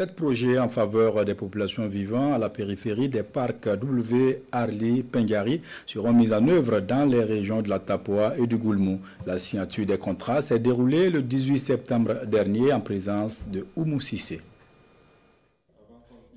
Sept projets en faveur des populations vivant à la périphérie des parcs W. Arli Pengari seront mis en œuvre dans les régions de la Tapoa et du Goulmou. La signature des contrats s'est déroulée le 18 septembre dernier en présence de Oumou Sissé.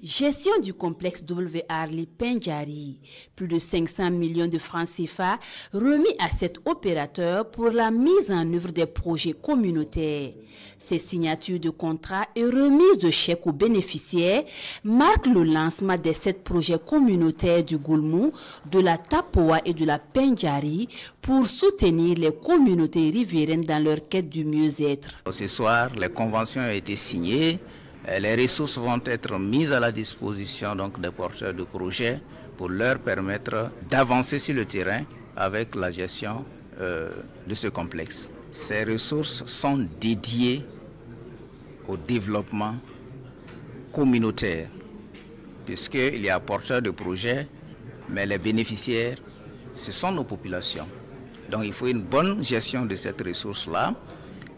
Gestion du complexe W. Arli Pengari. Plus de 500 millions de francs CFA remis à cet opérateur pour la mise en œuvre des projets communautaires. Ces signatures de contrats et remises de chèques aux bénéficiaires marquent le lancement des 7 projets communautaires du Goulmou, de la Tapoa et de la Pengari pour soutenir les communautés riveraines dans leur quête du mieux-être. Ce soir, les conventions ont été signées. Les ressources vont être mises à la disposition donc, des porteurs de projets pour leur permettre d'avancer sur le terrain avec la gestion de ce complexe. Ces ressources sont dédiées au développement communautaire, puisqu'il y a porteurs de projets, mais les bénéficiaires, ce sont nos populations. Donc il faut une bonne gestion de cette ressource-là.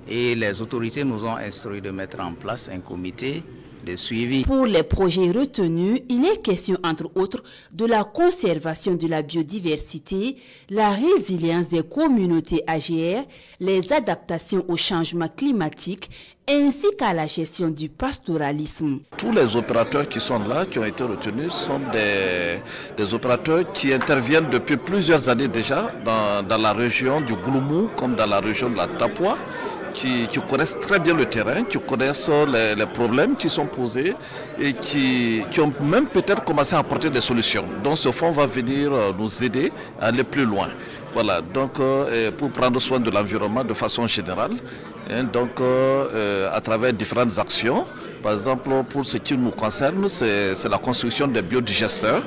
Et les autorités nous ont instruit de mettre en place un comité de suivi. Pour les projets retenus, il est question entre autres de la conservation de la biodiversité, la résilience des communautés AGR, les adaptations au changement climatique ainsi qu'à la gestion du pastoralisme. Tous les opérateurs qui sont là, qui ont été retenus, sont des opérateurs qui interviennent depuis plusieurs années déjà dans la région du Goulmou comme dans la région de la Tapoa. Qui connaissent très bien le terrain, qui connaissent les problèmes qui sont posés et qui ont même peut-être commencé à apporter des solutions. Donc ce fonds va venir nous aider à aller plus loin. Voilà, donc pour prendre soin de l'environnement de façon générale, donc à travers différentes actions. Par exemple, pour ce qui nous concerne, c'est la construction des biodigesteurs,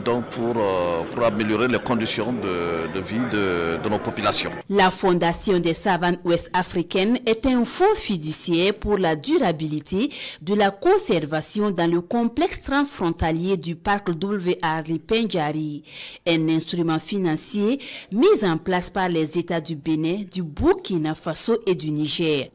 donc pour améliorer les conditions de vie de nos populations. La Fondation des savanes ouest africaines est un fonds fiduciaire pour la durabilité de la conservation dans le complexe transfrontalier du parc W. Arli Pengari, un instrument financier mis en place par les États du Bénin, du Burkina Faso et du Niger.